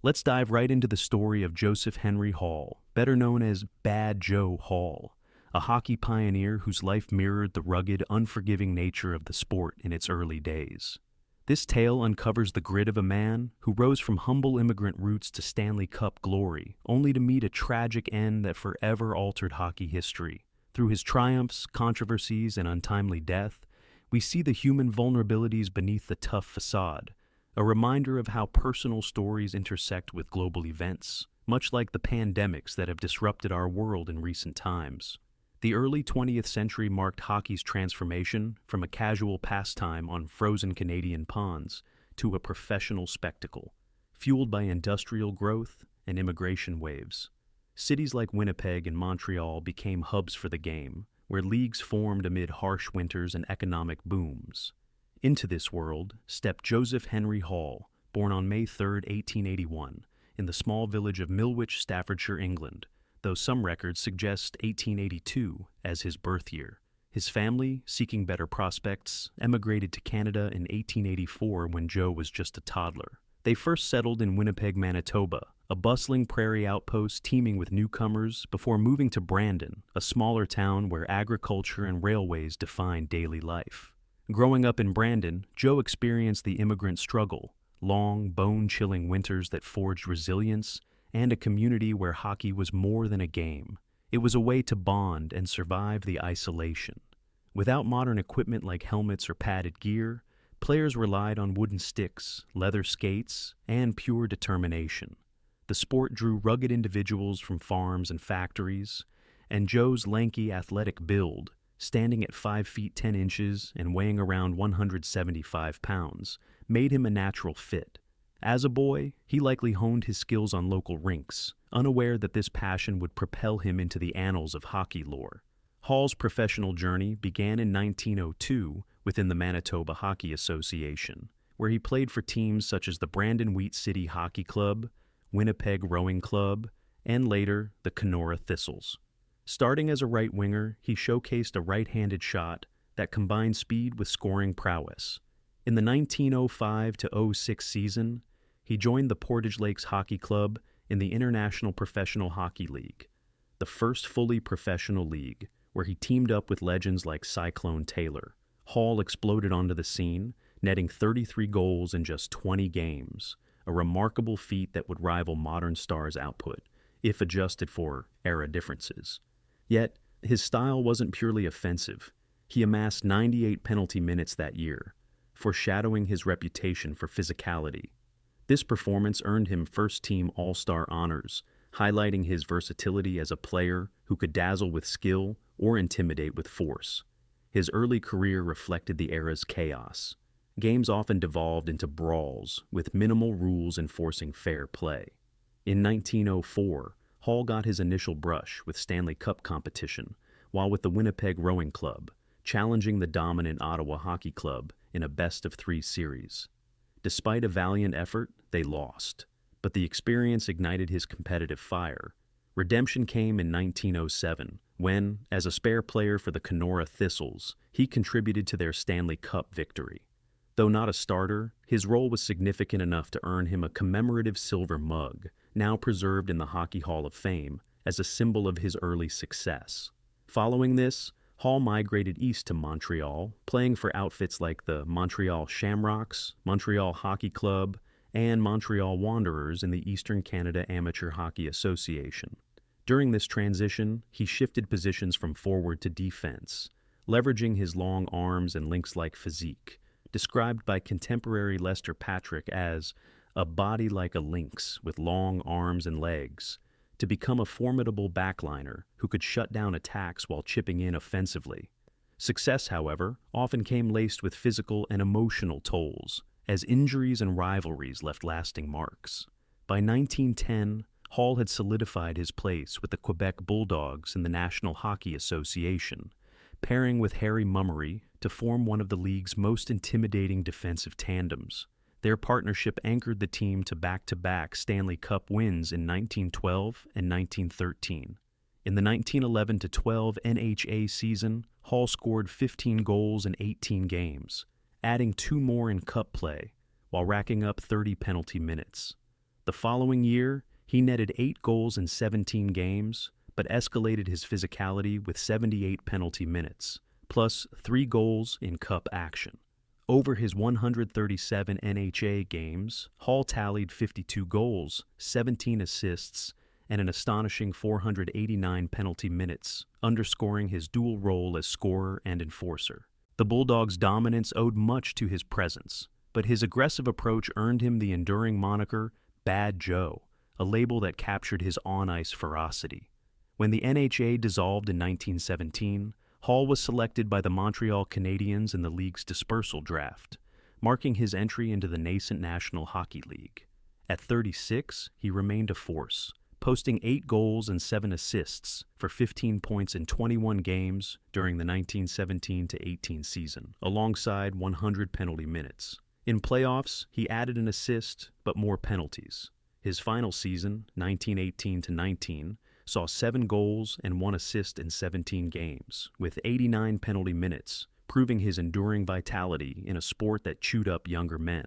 Let's dive right into the story of Joseph Henry Hall, better known as Bad Joe Hall, a hockey pioneer whose life mirrored the rugged, unforgiving nature of the sport in its early days. This tale uncovers the grit of a man who rose from humble immigrant roots to Stanley Cup glory, only to meet a tragic end that forever altered hockey history. Through his triumphs, controversies, and untimely death, we see the human vulnerabilities beneath the tough facade, a reminder of how personal stories intersect with global events, much like the pandemics that have disrupted our world in recent times. The early 20th century marked hockey's transformation from a casual pastime on frozen Canadian ponds to a professional spectacle, fueled by industrial growth and immigration waves. Cities like Winnipeg and Montreal became hubs for the game, where leagues formed amid harsh winters and economic booms. Into this world stepped Joseph Henry Hall, born on May 3, 1881, in the small village of Milwich, Staffordshire, England, though some records suggest 1882 as his birth year. His family, seeking better prospects, emigrated to Canada in 1884 when Joe was just a toddler. They first settled in Winnipeg, Manitoba, a bustling prairie outpost teeming with newcomers, before moving to Brandon, a smaller town where agriculture and railways defined daily life. Growing up in Brandon, Joe experienced the immigrant struggle, long, bone-chilling winters that forged resilience, and a community where hockey was more than a game. It was a way to bond and survive the isolation. Without modern equipment like helmets or padded gear, players relied on wooden sticks, leather skates, and pure determination. The sport drew rugged individuals from farms and factories, and Joe's lanky, athletic build, standing at 5 feet 10 inches and weighing around 175 pounds, made him a natural fit. As a boy, he likely honed his skills on local rinks, unaware that this passion would propel him into the annals of hockey lore. Hall's professional journey began in 1902 within the Manitoba Hockey Association, where he played for teams such as the Brandon Wheat City Hockey Club, Winnipeg Rowing Club, and later the Kenora Thistles. Starting as a right winger, he showcased a right-handed shot that combined speed with scoring prowess. In the 1905-06 season, he joined the Portage Lakes Hockey Club in the International Professional Hockey League, the first fully professional league, where he teamed up with legends like Cyclone Taylor. Hall exploded onto the scene, netting 33 goals in just 20 games, a remarkable feat that would rival modern stars' output, if adjusted for era differences. Yet, his style wasn't purely offensive. He amassed 98 penalty minutes that year, foreshadowing his reputation for physicality. This performance earned him first-team All-Star honors, highlighting his versatility as a player who could dazzle with skill or intimidate with force. His early career reflected the era's chaos. Games often devolved into brawls, with minimal rules enforcing fair play. In 1904, Hall got his initial brush with Stanley Cup competition, while with the Winnipeg Rowing Club, challenging the dominant Ottawa Hockey Club in a best-of-3 series. Despite a valiant effort, they lost, but the experience ignited his competitive fire. Redemption came in 1907, when, as a spare player for the Kenora Thistles, he contributed to their Stanley Cup victory. Though not a starter, his role was significant enough to earn him a commemorative silver mug, now preserved in the Hockey Hall of Fame, as a symbol of his early success. Following this, Hall migrated east to Montreal, playing for outfits like the Montreal Shamrocks, Montreal Hockey Club, and Montreal Wanderers in the Eastern Canada Amateur Hockey Association. During this transition, he shifted positions from forward to defense, leveraging his long arms and lynx-like physique, described by contemporary Lester Patrick as a body like a lynx with long arms and legs, to become a formidable backliner who could shut down attacks while chipping in offensively. Success, however, often came laced with physical and emotional tolls, as injuries and rivalries left lasting marks. By 1910, Hall had solidified his place with the Quebec Bulldogs in the National Hockey Association, pairing with Harry Mummery to form one of the league's most intimidating defensive tandems. Their partnership anchored the team to back-to-back Stanley Cup wins in 1912 and 1913. In the 1911-12 NHA season, Hall scored 15 goals in 18 games, adding 2 more in cup play, while racking up 30 penalty minutes. The following year, he netted 8 goals in 17 games, but escalated his physicality with 78 penalty minutes, plus 3 goals in cup action. Over his 137 NHA games, Hall tallied 52 goals, 17 assists, and an astonishing 489 penalty minutes, underscoring his dual role as scorer and enforcer. The Bulldogs' dominance owed much to his presence, but his aggressive approach earned him the enduring moniker Bad Joe, a label that captured his on-ice ferocity. When the NHA dissolved in 1917, Hall was selected by the Montreal Canadiens in the league's dispersal draft, marking his entry into the nascent National Hockey League. At 36, he remained a force, posting 8 goals and 7 assists for 15 points in 21 games during the 1917-18 season, alongside 100 penalty minutes. In playoffs, he added an assist, but more penalties. His final season, 1918-19, saw 7 goals and 1 assist in 17 games, with 89 penalty minutes, proving his enduring vitality in a sport that chewed up younger men.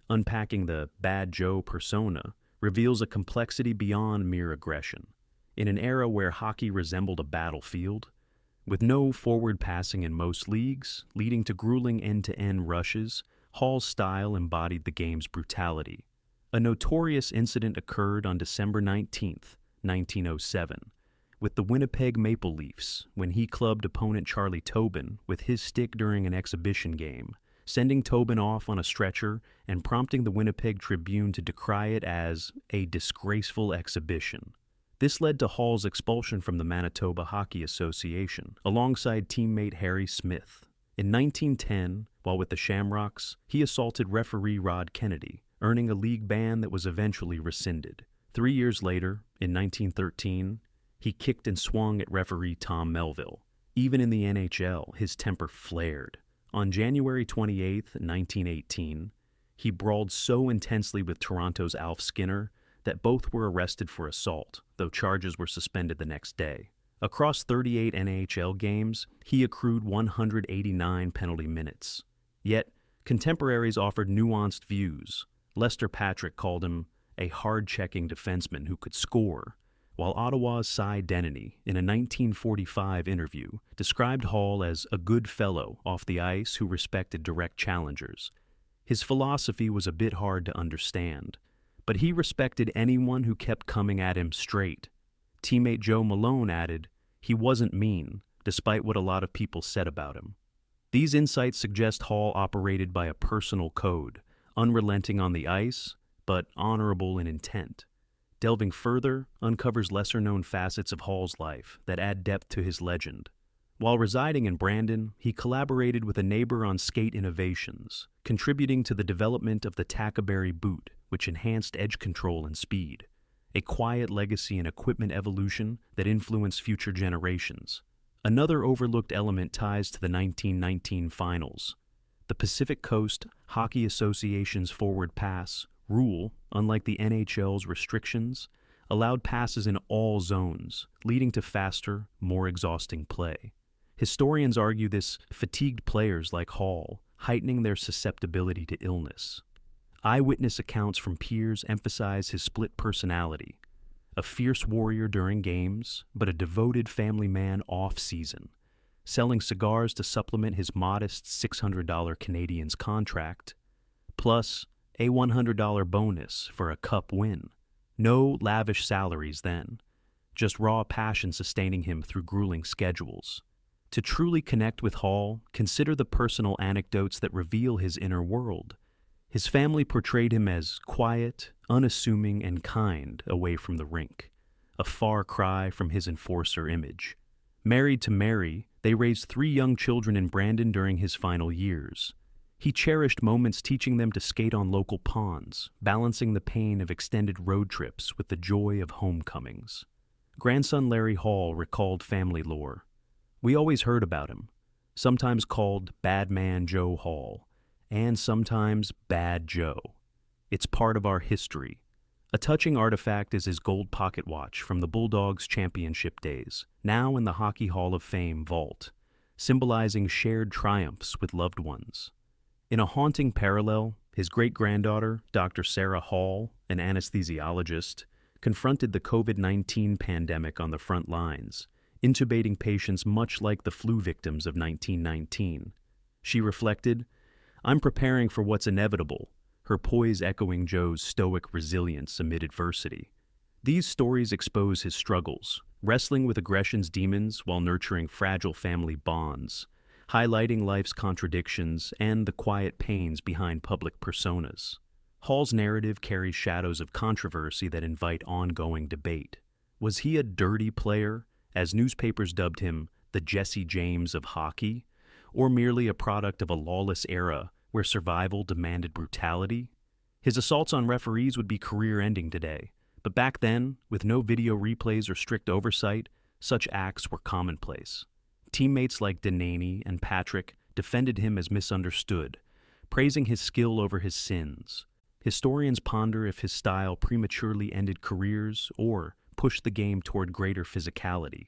Unpacking the Bad Joe persona reveals a complexity beyond mere aggression. In an era where hockey resembled a battlefield, with no forward passing in most leagues, leading to grueling end-to-end rushes, Hall's style embodied the game's brutality. A notorious incident occurred on December 19, 1907, with the Winnipeg Maple Leafs when he clubbed opponent Charlie Tobin with his stick during an exhibition game, sending Tobin off on a stretcher and prompting the Winnipeg Tribune to decry it as a disgraceful exhibition. This led to Hall's expulsion from the Manitoba Hockey Association, alongside teammate Harry Smith. In 1910, while with the Shamrocks, he assaulted referee Rod Kennedy, earning a league ban that was eventually rescinded. 3 years later, in 1913, he kicked and swung at referee Tom Melville. Even in the NHL, his temper flared. On January 28, 1918, he brawled so intensely with Toronto's Alf Skinner that both were arrested for assault, though charges were suspended the next day. Across 38 NHL games, he accrued 189 penalty minutes. Yet, contemporaries offered nuanced views. Lester Patrick called him a hard-checking defenseman who could score, while Ottawa's Cy Denneny, in a 1945 interview, described Hall as a good fellow off the ice who respected direct challengers. His philosophy was a bit hard to understand, but he respected anyone who kept coming at him straight. Teammate Joe Malone added, he wasn't mean, despite what a lot of people said about him. These insights suggest Hall operated by a personal code, unrelenting on the ice, but honorable in intent. Delving further uncovers lesser-known facets of Hall's life that add depth to his legend. While residing in Brandon, he collaborated with a neighbor on skate innovations, contributing to the development of the Tackaberry boot, which enhanced edge control and speed, a quiet legacy in equipment evolution that influenced future generations. Another overlooked element ties to the 1919 finals. The Pacific Coast Hockey Association's forward pass rule, unlike the NHL's restrictions, allowed passes in all zones, leading to faster, more exhausting play. Historians argue this fatigued players like Hall, heightening their susceptibility to illness. Eyewitness accounts from peers emphasize his split personality, a fierce warrior during games, but a devoted family man off-season, selling cigars to supplement his modest $600 Canadiens contract, plus a $100 bonus for a cup win. No lavish salaries then, just raw passion sustaining him through grueling schedules. To truly connect with Hall, consider the personal anecdotes that reveal his inner world. His family portrayed him as quiet, unassuming, and kind away from the rink, a far cry from his enforcer image. Married to Mary, they raised 3 young children in Brandon during his final years. He cherished moments teaching them to skate on local ponds, balancing the pain of extended road trips with the joy of homecomings. Grandson Larry Hall recalled family lore. We always heard about him, sometimes called Bad Man Joe Hall, and sometimes Bad Joe. It's part of our history. A touching artifact is his gold pocket watch from the Bulldogs championship days, now in the Hockey Hall of Fame vault, symbolizing shared triumphs with loved ones. In a haunting parallel, His great-granddaughter, Dr. Sarah Hall, an anesthesiologist, confronted the COVID-19 pandemic on the front lines, intubating patients much like the flu victims of 1919. She reflected, "I'm preparing for what's inevitable," her poise echoing Joe's stoic resilience amid adversity. These stories expose his struggles, wrestling with aggression's demons while nurturing fragile family bonds, highlighting life's contradictions and the quiet pains behind public personas. Hall's narrative carries shadows of controversy that invite ongoing debate. Was he a dirty player, as newspapers dubbed him the Jesse James of hockey, or merely a product of a lawless era where survival demanded brutality? His assaults on referees would be career-ending today, but back then, with no video replays or strict oversight, such acts were commonplace. Teammates like Delaney and Patrick defended him as misunderstood, praising his skill over his sins. Historians ponder if his style prematurely ended careers or pushed the game toward greater physicality.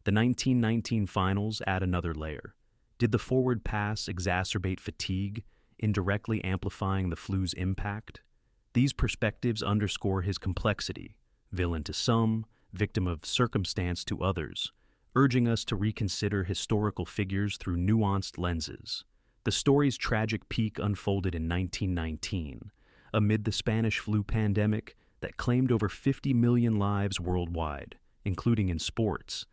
The 1919 finals add another layer. Did the forward pass exacerbate fatigue, indirectly amplifying the flu's impact? These perspectives underscore his complexity, villain to some, victim of circumstance to others, urging us to reconsider historical figures through nuanced lenses. The story's tragic peak unfolded in 1919, amid the Spanish flu pandemic that claimed over 50 million lives worldwide, including in sports,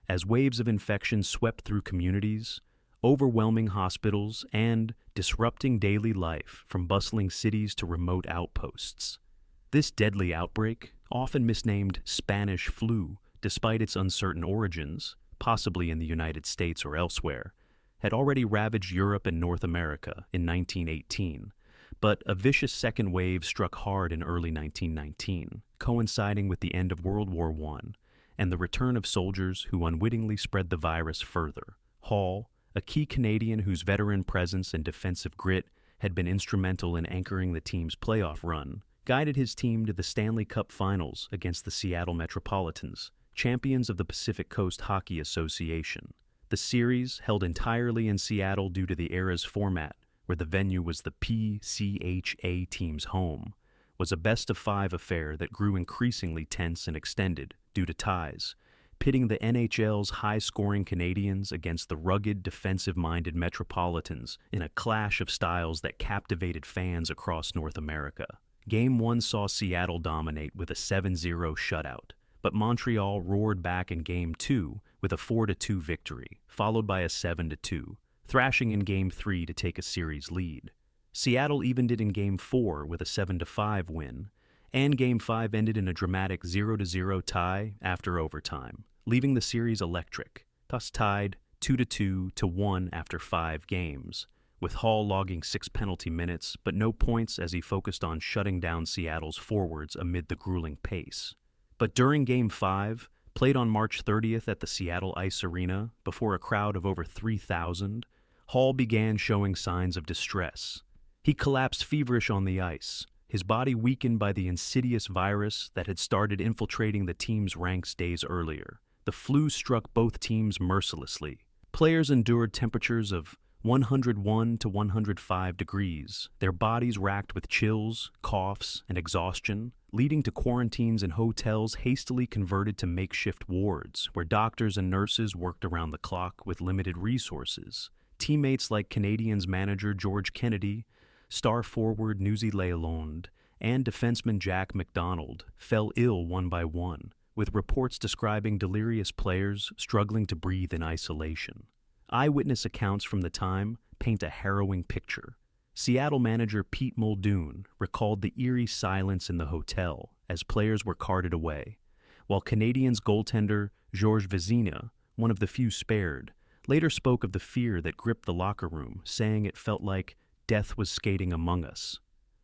as waves of infection swept through communities, overwhelming hospitals, and disrupting daily life from bustling cities to remote outposts. This deadly outbreak, often misnamed Spanish flu, despite its uncertain origins, possibly in the United States or elsewhere, had already ravaged Europe and North America in 1918, but a vicious second wave struck hard in early 1919, coinciding with the end of World War I and the return of soldiers who unwittingly spread the virus further. Hall, a key Canadian whose veteran presence and defensive grit had been instrumental in anchoring the team's playoff run, guided his team to the Stanley Cup Finals against the Seattle Metropolitans, champions of the Pacific Coast Hockey Association. The series, held entirely in Seattle due to the era's format, where the venue was the PCHA team's home, was a best-of-5 affair that grew increasingly tense and extended due to ties, pitting the NHL's high-scoring Canadians against the rugged, defensive-minded Metropolitans in a clash of styles that captivated fans across North America. Game 1 saw Seattle dominate with a 7-0 shutout, but Montreal roared back in Game 2 with a 4-2 victory, followed by a 7-2, thrashing in Game 3 to take a series lead. Seattle evened it in Game 4 with a 7-5 win, and Game 5 ended in a dramatic 0-0 tie after overtime, leaving the series electric, thus tied 2-2 to 1 after 5 games, with Hall logging 6 penalty minutes but no points as he focused on shutting down Seattle's forwards amid the grueling pace. But during Game 5, played on March 30th at the Seattle Ice Arena before a crowd of over 3,000, Hall began showing signs of distress. He collapsed feverish on the ice, his body weakened by the insidious virus that had started infiltrating the team's ranks days earlier. The flu struck both teams mercilessly. Players endured temperatures of 101 to 105 degrees, their bodies racked with chills, coughs, and exhaustion, leading to quarantines in hotels hastily converted to makeshift wards, where doctors and nurses worked around the clock with limited resources. Teammates like Canadiens manager George Kennedy, star forward Nuzi Lalonde, and defenseman Jack McDonald fell ill one by one, with reports describing delirious players struggling to breathe in isolation. Eyewitness accounts from the time paint a harrowing picture. Seattle manager Pete Muldoon recalled the eerie silence in the hotel as players were carted away, while Canadiens goaltender Georges Vezina, one of the few spared, later spoke of the fear that gripped the locker room, saying it felt like death was skating among us.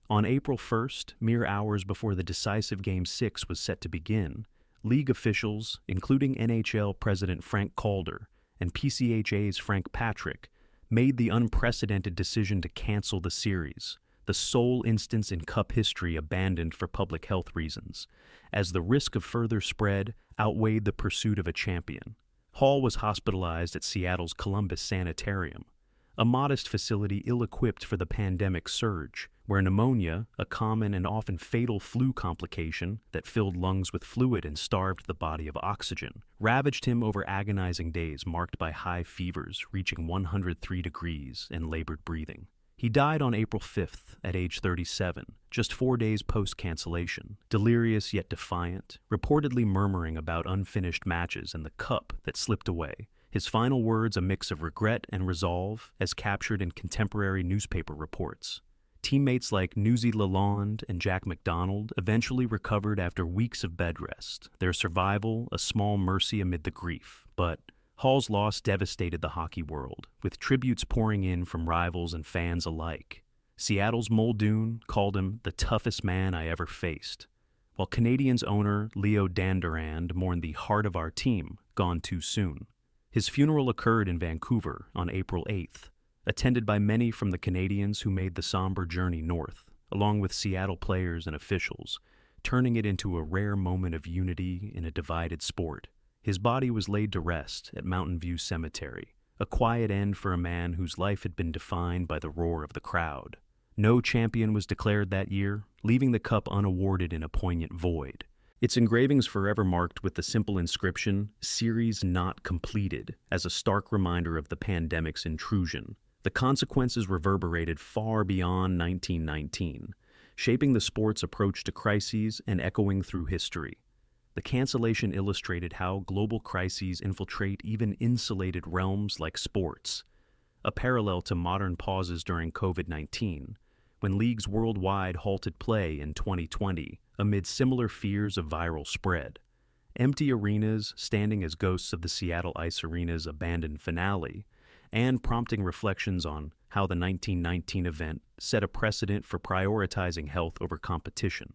On April 1st, mere hours before the decisive Game 6 was set to begin, league officials, including NHL President Frank Calder and PCHA's Frank Patrick, made the unprecedented decision to cancel the series, the sole instance in Cup history abandoned for public health reasons, as the risk of further spread outweighed the pursuit of a champion. Hall was hospitalized at Seattle's Columbus Sanitarium, a modest facility ill-equipped for the pandemic surge, where pneumonia, a common and often fatal flu complication that filled lungs with fluid and starved the body of oxygen, ravaged him over agonizing days marked by high fevers reaching 103 degrees and labored breathing. He died on April 5th at age 37, just 4 days post-cancellation, delirious yet defiant, reportedly murmuring about unfinished matches and the cup that slipped away. His final words a mix of regret and resolve, as captured in contemporary newspaper reports. Teammates like Newsy Lalonde and Jack McDonald eventually recovered after weeks of bed rest, their survival a small mercy amid the grief. But Hall's loss devastated the hockey world, with tributes pouring in from rivals and fans alike. Seattle's Muldoon called him the toughest man I ever faced, while Canadiens owner Leo Dandurand mourned the heart of our team, gone too soon. His funeral occurred in Vancouver on April 8th, attended by many from the Canadiens who made the somber journey north, along with Seattle players and officials, turning it into a rare moment of unity in a divided sport. His body was laid to rest at Mountain View Cemetery, a quiet end for a man whose life had been defined by the roar of the crowd. No champion was declared that year, leaving the cup unawarded in a poignant void. Its engravings forever marked with the simple inscription, "Series Not Completed," as a stark reminder of the pandemic's intrusion. The consequences reverberated far beyond 1919, shaping the sport's approach to crises and echoing through history. The cancellation illustrated how global crises infiltrate even insulated realms like sports, a parallel to modern pauses during COVID-19, when leagues worldwide halted play in 2020 amid similar fears of viral spread. Empty arenas standing as ghosts of the Seattle Ice Arena's abandoned finale, and prompting reflections on how the 1919 event set a precedent for prioritizing health over competition.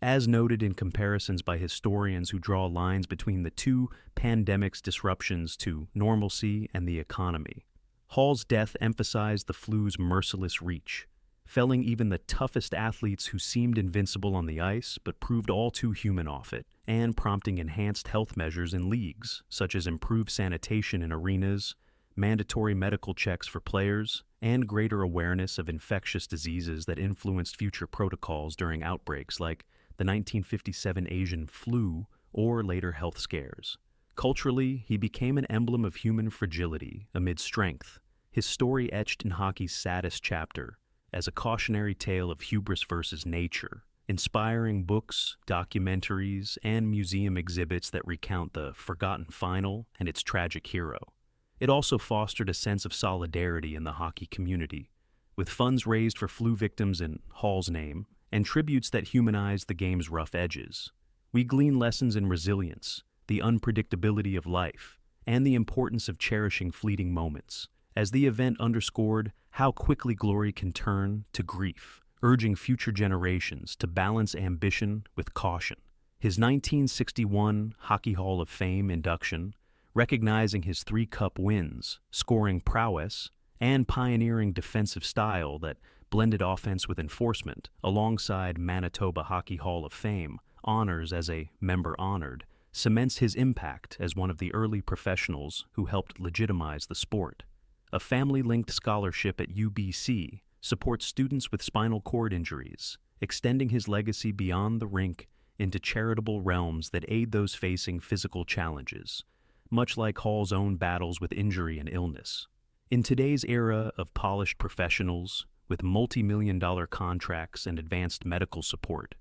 As noted in comparisons by historians who draw lines between the two pandemics' disruptions to normalcy and the economy, Hall's death emphasized the flu's merciless reach, felling even the toughest athletes who seemed invincible on the ice but proved all too human off it, and prompting enhanced health measures in leagues, such as improved sanitation in arenas, mandatory medical checks for players, and greater awareness of infectious diseases that influenced future protocols during outbreaks like the 1957 Asian flu, or later health scares. Culturally, he became an emblem of human fragility amid strength, his story etched in hockey's saddest chapter as a cautionary tale of hubris versus nature, inspiring books, documentaries, and museum exhibits that recount the forgotten final and its tragic hero. It also fostered a sense of solidarity in the hockey community, with funds raised for flu victims in Hall's name, and tributes that humanize the game's rough edges. We glean lessons in resilience, the unpredictability of life, and the importance of cherishing fleeting moments, as the event underscored how quickly glory can turn to grief, urging future generations to balance ambition with caution. His 1961 Hockey Hall of Fame induction, recognizing his 3 cup wins, scoring prowess, and pioneering defensive style that blended offense with enforcement, alongside Manitoba Hockey Hall of Fame honors as a member honored, cements his impact as one of the early professionals who helped legitimize the sport. A family-linked scholarship at UBC supports students with spinal cord injuries, extending his legacy beyond the rink into charitable realms that aid those facing physical challenges, much like Hall's own battles with injury and illness. In today's era of polished professionals, with multi-million-dollar contracts and advanced medical support,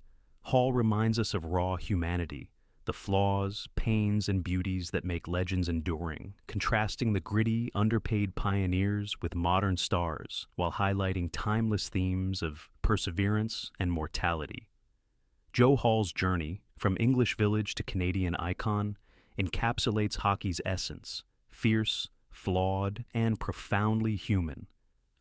Hall reminds us of raw humanity, the flaws, pains, and beauties that make legends enduring, contrasting the gritty, underpaid pioneers with modern stars while highlighting timeless themes of perseverance and mortality. Joe Hall's journey, from English village to Canadian icon, encapsulates hockey's essence, fierce, flawed, and profoundly human.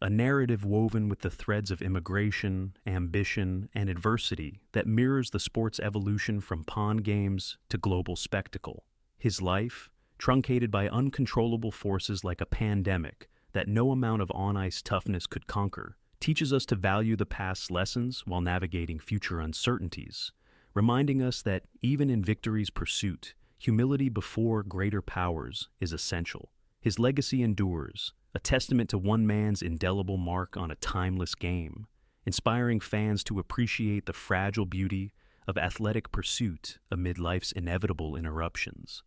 A narrative woven with the threads of immigration, ambition, and adversity that mirrors the sport's evolution from pond games to global spectacle. His life, truncated by uncontrollable forces like a pandemic that no amount of on-ice toughness could conquer, teaches us to value the past's lessons while navigating future uncertainties, reminding us that even in victory's pursuit, humility before greater powers is essential. His legacy endures, a testament to one man's indelible mark on a timeless game, inspiring fans to appreciate the fragile beauty of athletic pursuit amid life's inevitable interruptions.